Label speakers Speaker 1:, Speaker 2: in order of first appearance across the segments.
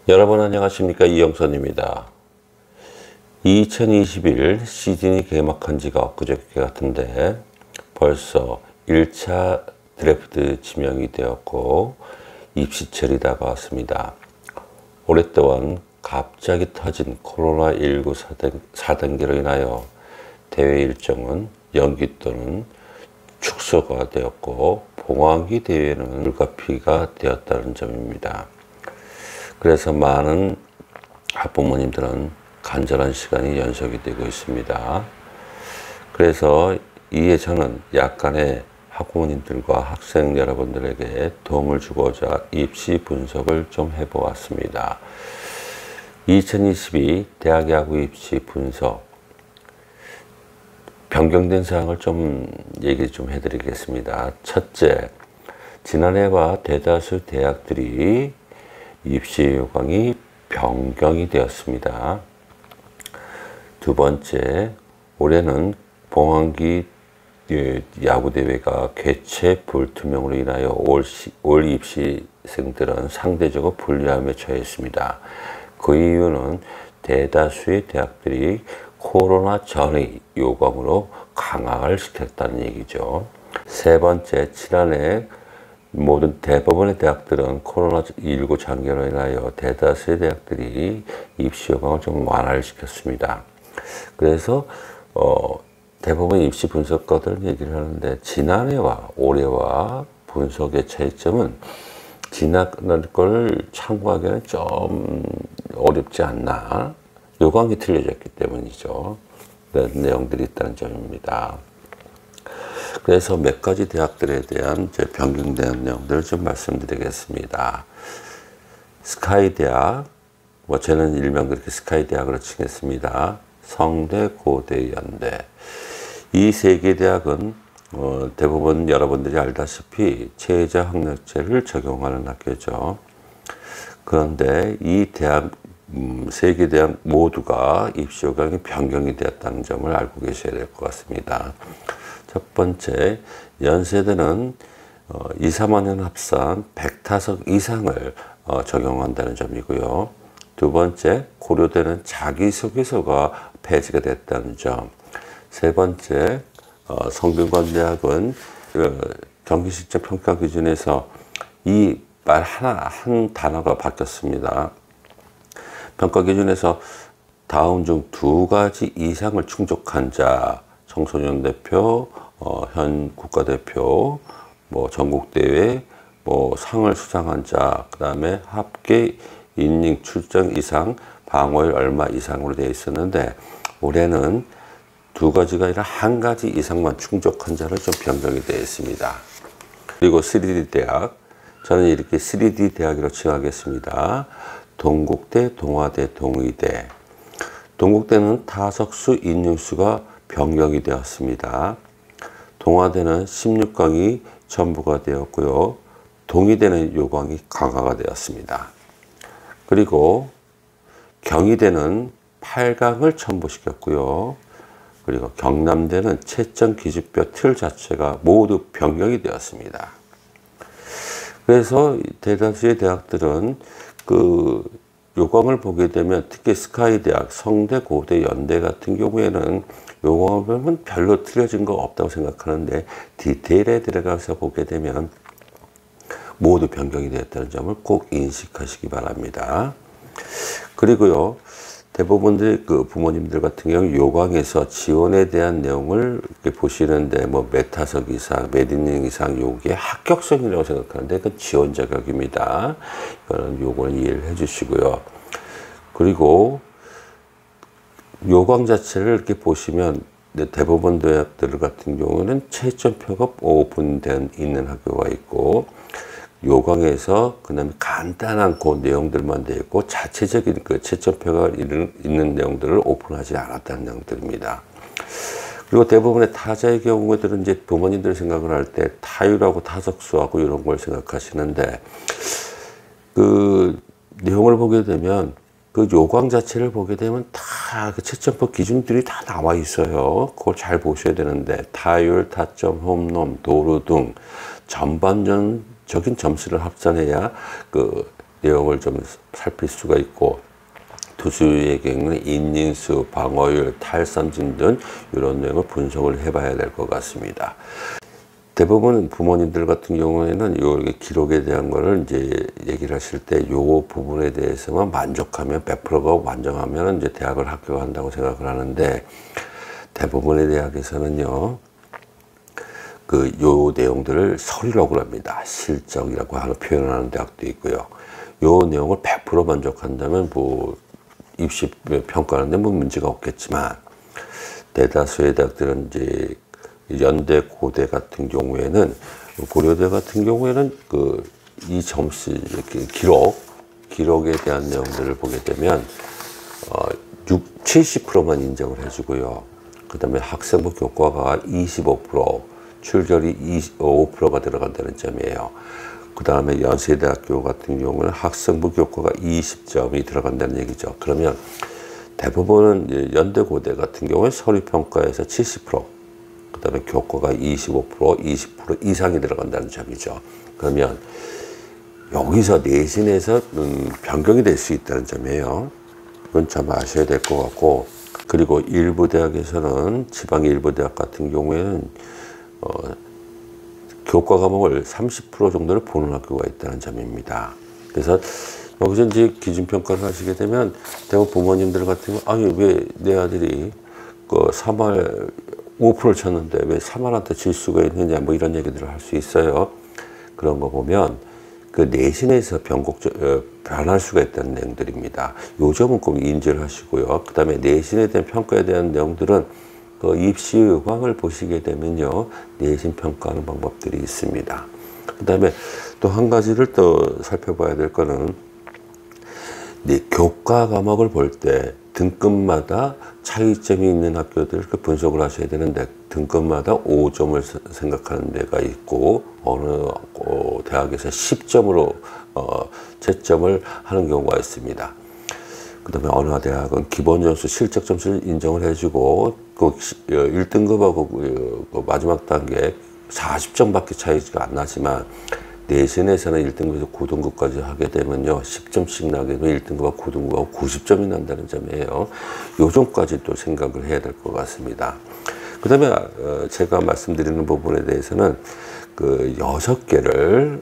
Speaker 1: 여러분 안녕하십니까, 이영선입니다. 2021 시즌이 개막한 지가 엊그저께 같은데 벌써 1차 드래프트 지명이 되었고 입시철이 다가왔습니다. 오랫동안 갑자기 터진 코로나19 4단계로 인하여 대회 일정은 연기 또는 축소가 되었고 봉황기 대회는 불가피가 되었다는 점입니다. 그래서 많은 학부모님들은 간절한 시간이 연속이 되고 있습니다. 그래서 이에 저는 약간의 학부모님들과 학생 여러분들에게 도움을 주고자 입시 분석을 좀 해보았습니다. 2022 대학야구 입시 분석 변경된 사항을 좀 얘기 좀 해드리겠습니다. 첫째, 지난해와 대다수 대학들이 입시 요강이 변경이 되었습니다. 두 번째, 올해는 봉황기 야구대회가 개최 불투명으로 인하여 올 입시생들은 상대적으로 불리함에 처했습니다. 그 이유는 대다수의 대학들이 코로나 전의 요강으로 강화를 시켰다는 얘기죠. 세 번째, 지난해 대부분의 대학들은 코로나19 장기로 인하여 대다수의 대학들이 입시 요강을 좀 완화를 시켰습니다. 그래서 대부분 입시 분석가들은 얘기를 하는데 지난해와 올해와 분석의 차이점은 지난 걸 참고하기는 좀 어렵지 않나, 요강이 틀려졌기 때문이죠. 그런 내용들이 있다는 점입니다. 그래서 몇 가지 대학들에 대한 변경된 내용들을 좀 말씀드리겠습니다. 스카이 대학, 저는 일명 그렇게 스카이 대학으로 칭했습니다. 성대, 고대, 연대. 이 세 개 대학은 대부분 여러분들이 알다시피 최저 학력제를 적용하는 학교죠. 그런데 이 대학 세 개 대학 모두가 입시 요강이 변경이 되었다는 점을 알고 계셔야 될 것 같습니다. 첫 번째, 연세대는 2, 3학년 합산 100타석 이상을 적용한다는 점이고요. 두 번째, 고려대는 자기소개서가 폐지가 됐다는 점. 세 번째, 성균관대학은 경기실적 평가 기준에서 이 말 한 단어가 바뀌었습니다. 평가 기준에서 다음 중 두 가지 이상을 충족한 자, 청소년 대표, 현 국가대표, 전국대회, 상을 수상한 자, 그 다음에 합계 이닝 출전 이상, 방어율 얼마 이상으로 되어 있었는데 올해는 두 가지가 아니라 한 가지 이상만 충족한 자로 좀 변경이 되어 있습니다. 그리고 3D 대학, 저는 이렇게 3D 대학으로 칭하겠습니다. 동국대, 동아대, 동의대. 동국대는 타석수, 인용수가 변경이 되었습니다. 동아대는 16강이 첨부가 되었고요. 동의대는 요강이 강화가 되었습니다. 그리고 경희대는 8강을 첨부시켰고요. 그리고 경남대는 채점 기준표 틀 자체가 모두 변경이 되었습니다. 그래서 대다수의 대학들은 요강을 보게 되면 특히 스카이 대학, 성대, 고대, 연대 같은 경우에는 요강을 보면 별로 틀려진 거 없다고 생각하는데 디테일에 들어가서 보게 되면 모두 변경이 되었다는 점을 꼭 인식하시기 바랍니다. 그리고요, 대부분들 부모님들 같은 경우 요강에서 지원에 대한 내용을 이렇게 보시는데 몇 타석 이상, 몇 이닝 이상 요게 합격선이라고 생각하는데 그건 지원 자격입니다. 이거는 요거는 이해를 해주시고요. 그리고 요강 자체를 이렇게 보시면 대부분 대학들 같은 경우는 채점표가 오픈된 있는 학교가 있고 요강에서 그다음에 간단한 그 내용들만 되어 있고 자체적인 채점표가 있는 내용들을 오픈하지 않았다는 내용들입니다. 그리고 대부분의 타자의 경우에는 이제 부모님들 생각을 할 때 타율하고 타석수하고 이런 걸 생각하시는데 그 내용을 보게 되면 그 요강 자체를 보게 되면 다 그 채점법 기준들이 다 나와 있어요. 그걸 잘 보셔야 되는데 타율, 타점, 홈런, 도루 등 전반적인 점수를 합산해야 그 내용을 좀 살필 수가 있고, 투수의 경우는 이닝수, 방어율, 탈삼진 등 이런 내용을 분석을 해봐야 될 것 같습니다. 대부분 부모님들 같은 경우에는 요 기록에 대한 거를 이제 얘기를 하실 때 요 부분에 대해서만 만족하면 100%가 완전하면 이제 대학을 합격한다고 생각을 하는데, 대부분의 대학에서는요 그 요 내용들을 서류라고 합니다. 실적이라고 하는 표현을 하는 대학도 있고요. 요 내용을 100% 만족한다면 뭐 입시 평가하는데 뭐 문제가 없겠지만, 대다수의 대학들은 이제 연대, 고대 같은 경우에는, 고려대 같은 경우에는 그 이 점수 기록에 대한 내용들을 보게 되면 70%만 인정을 해주고요. 그 다음에 학생부 교과가 25%, 출결이 25%가 들어간다는 점이에요. 그 다음에 연세대학교 같은 경우는 학생부 교과가 20점이 들어간다는 얘기죠. 그러면 대부분은 연대, 고대 같은 경우에 서류평가에서 70%, 그 다음에 교과가 25%, 20% 이상이 들어간다는 점이죠. 그러면 여기서 내신에서 변경이 될 수 있다는 점이에요. 이건 참 아셔야 될 것 같고, 그리고 일부 대학에서는, 지방의 일부 대학 같은 경우에는 교과 과목을 30% 정도를 보는 학교가 있다는 점입니다. 그래서 여기서 이제 기준평가를 하시게 되면 대부분 부모님들 같은 경우, 아니 왜 내 아들이 그 3할 5%를 쳤는데 왜 3할한테 질 수가 있느냐, 뭐 이런 얘기들을 할 수 있어요. 그런 거 보면 그 내신에서 변할 수가 있다는 내용들입니다. 요 점은 꼭 인지를 하시고요. 그 다음에 내신에 대한 평가에 대한 내용들은 그 입시 요강을 보시게 되면요, 내신 평가하는 방법들이 있습니다. 그 다음에 또 한 가지를 또 살펴봐야 될 거는, 교과 과목을 볼 때 등급마다 차이점이 있는 학교들 그 분석을 하셔야 되는데, 등급마다 5점을 생각하는 데가 있고, 어느 대학에서 10점으로 채점을 하는 경우가 있습니다. 그 다음에 어느 대학은 기본 점수, 실적 점수를 인정을 해주고, 그 1등급하고 그 마지막 단계 40점밖에 차이가 안 나지만, 내신에서는 1등급에서 9등급까지 하게 되면요, 10점씩 나게 되면 1등급하고 9등급하고 90점이 난다는 점이에요. 요 점까지 또 생각을 해야 될 것 같습니다. 그 다음에 제가 말씀드리는 부분에 대해서는 그 6개를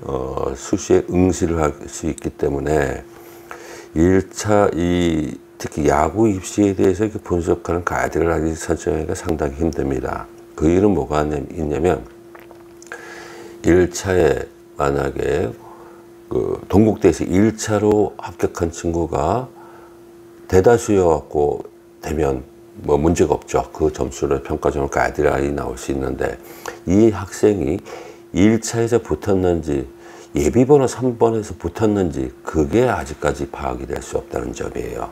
Speaker 1: 수시에 응시를 할 수 있기 때문에 1차 특히 야구 입시에 대해서 이렇게 분석하는 가이드를 설정하기가 상당히 힘듭니다. 그 이유는 뭐가 있냐면, 1차에 만약에 그 동국대에서 1차로 합격한 친구가 대다수여갖고 되면 뭐 문제가 없죠. 그 점수를 평가점을 가이드라인이 나올 수 있는데, 이 학생이 1차에서 붙었는지 예비번호 3번에서 붙었는지 그게 아직까지 파악이 될 수 없다는 점이에요.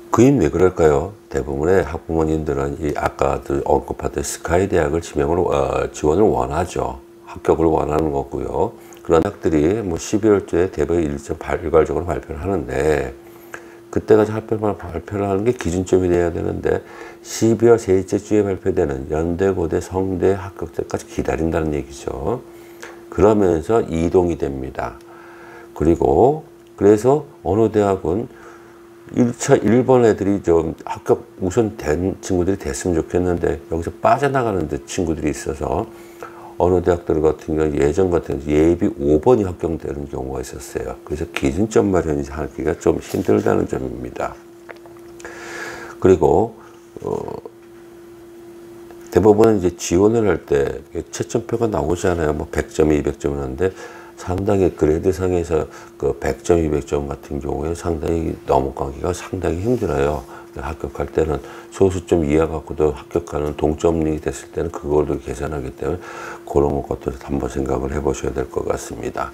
Speaker 1: 그인 왜 그럴까요? 대부분의 학부모님들은 이 아까 언급했던 스카이 대학을 지원을 원하죠. 합격을 원하는 거고요. 그런 학들이 뭐 12월쯤에 대별 일정 일괄적으로 발표를 하는데, 그때까지 발표를 하는 게 기준점이 돼야 되는데 12월 셋째 주에 발표되는 연대, 고대, 성대 합격 때까지 기다린다는 얘기죠. 그러면서 이동이 됩니다. 그리고 그래서 어느 대학은 1차 1번 애들이 좀 합격 우선 된 친구들이 됐으면 좋겠는데, 여기서 빠져나가는 친구들이 있어서 어느 대학들 같은 경우 예전 같은 예비 5번이 합격되는 경우가 있었어요. 그래서 기준점 마련이 하기가 좀 힘들다는 점입니다. 그리고 대부분 이제 지원을 할 때 채점표가 나오잖아요. 뭐 100점, 200점 하는데, 상당히 그레이드상에서 그 100점, 200점 같은 경우에 상당히 넘어가기가 상당히 힘들어요. 합격할 때는 소수점 이하 갖고도 합격하는 동점이 됐을 때는 그걸로 계산하기 때문에 그런 것도 한번 생각을 해보셔야 될 것 같습니다.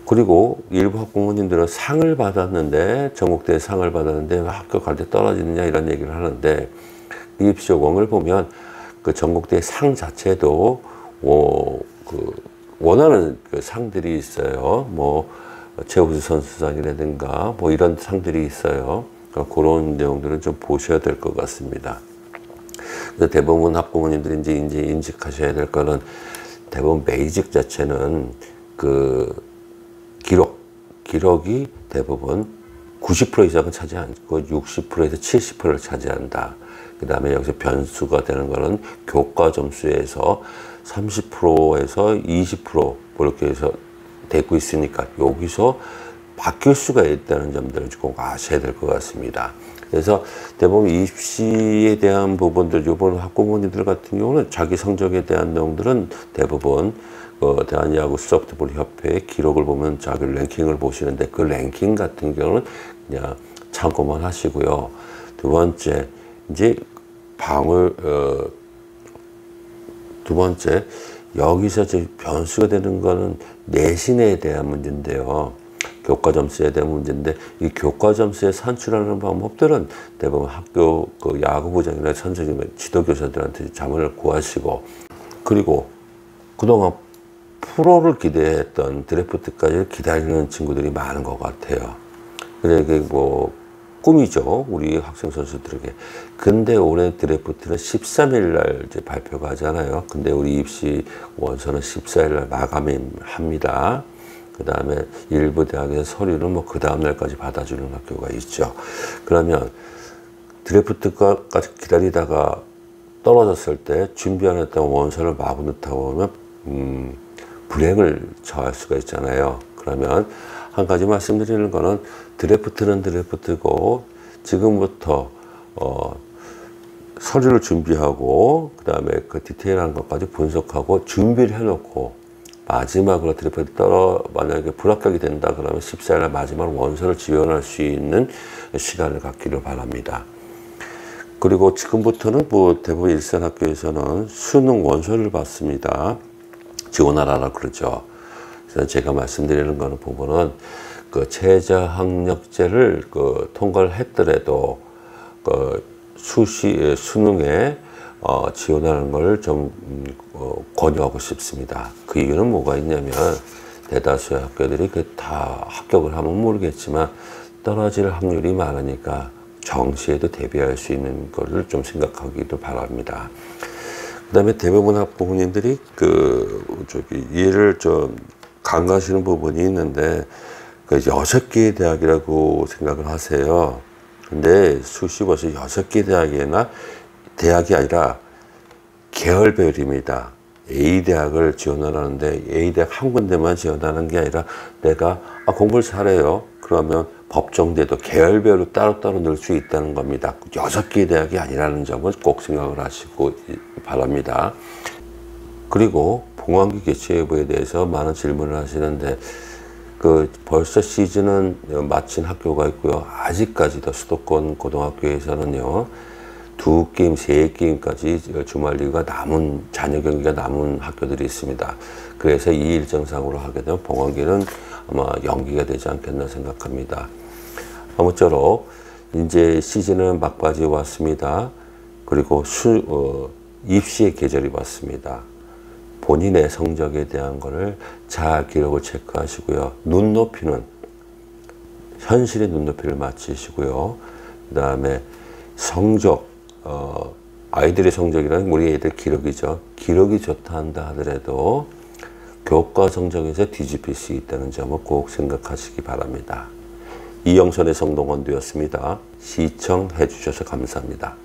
Speaker 1: 그리고 일부 학부모님들은 상을 받았는데, 전국대회 상을 받았는데 왜 합격할 때 떨어지느냐 이런 얘기를 하는데, 입시요강을 보면 그 전국대회 상 자체도 원하는 그 상들이 있어요. 뭐 최우수 선수상이라든가 뭐 이런 상들이 있어요. 그러니까 그런 내용들은 좀 보셔야 될 것 같습니다. 그래서 대부분 학부모님들이 이제 인식하셔야 될 거는 대부분 메이직 자체는 그 기록이 대부분 90% 이상은 차지 않고 60%에서 70%를 차지한다. 그 다음에 여기서 변수가 되는 거는 교과 점수에서 30%에서 20% 이렇게 해서 되고 있으니까 여기서 바뀔 수가 있다는 점들을 꼭 아셔야 될 것 같습니다. 그래서 대부분 입시에 대한 부분들, 이번 학부모님들 같은 경우는 자기 성적에 대한 내용들은 대부분 대한야구 소프트볼 협회의 기록을 보면 자기 랭킹을 보시는데 그 랭킹 같은 경우는 그냥 참고만 하시고요. 두 번째, 이제 두 번째, 여기서 변수가 되는 거는 내신에 대한 문제인데요. 교과 점수에 대한 문제인데 이 교과 점수에 산출하는 방법들은 대부분 학교 그 야구부장이나 선생님, 지도교사들한테 자문을 구하시고 그리고 그동안 프로를 기대했던 드래프트까지 기다리는 친구들이 많은 것 같아요. 근데 이게 뭐 꿈이죠. 우리 학생 선수들에게. 근데 올해 드래프트는 13일 날 이제 발표가 하잖아요. 근데 우리 입시 원서는 14일 날 마감을 합니다. 그 다음에 일부 대학에서 서류는 뭐 그 다음날까지 받아주는 학교가 있죠. 그러면 드래프트까지 기다리다가 떨어졌을 때 준비 안 했던 원서를 마구 넣다 보면 불행을 처할 수가 있잖아요. 그러면 한 가지 말씀드리는 거는 드래프트는 드래프트고 지금부터 서류를 준비하고 그 다음에 그 디테일한 것까지 분석하고 준비를 해놓고 마지막으로 드래프트 만약에 불합격이 된다 그러면 14일 마지막 원서를 지원할 수 있는 시간을 갖기를 바랍니다. 그리고 지금부터는 뭐 대부분 일선 학교에서는 수능 원서를 받습니다. 지원하라고 그러죠. 그래서 제가 말씀드리는 거는 부분은 그 최저학력제를 통과를 했더라도 수능에 지원하는 걸 좀 권유하고 싶습니다. 그 이유는 뭐가 있냐면 대다수의 학교들이 다 합격을 하면 모르겠지만 떨어질 확률이 많으니까 정시에도 대비할 수 있는 거를 좀 생각하기도 바랍니다. 그 다음에 대부분 학부모님들이 이해를 좀 간과하시는 부분이 있는데 6개의 대학이라고 생각을 하세요. 근데 수시버스 6개 대학이 아니라 계열별입니다. A대학을 지원하는데 A대학 한 군데만 지원하는 게 아니라 내가 공부를 잘해요. 그러면 법정대도 계열별로 따로따로 넣을 수 있다는 겁니다. 6개의 대학이 아니라는 점을 꼭 생각을 하시고 바랍니다. 그리고 봉황기 개최 여부에 대해서 많은 질문을 하시는데 벌써 시즌은 마친 학교가 있고요. 아직까지도 수도권 고등학교에서는요. 2게임, 3게임까지 주말 리그가 잔여 경기가 남은 학교들이 있습니다. 그래서 이 일정상으로 하게 되면 봉황기는 아마 연기가 되지 않겠나 생각합니다. 아무쪼록 이제 시즌은 막바지에 왔습니다. 그리고 입시의 계절이 왔습니다. 본인의 성적에 대한 거를 잘 기록을 체크하시고요. 현실의 눈높이를 맞추시고요. 그 다음에 성적, 아이들의 성적이란 우리 애들 기록이죠. 기록이 좋다 한다 하더라도 교과 성적에서 뒤집힐 수 있다는 점을 꼭 생각하시기 바랍니다. 이영선의 성동원도였습니다. 시청해 주셔서 감사합니다.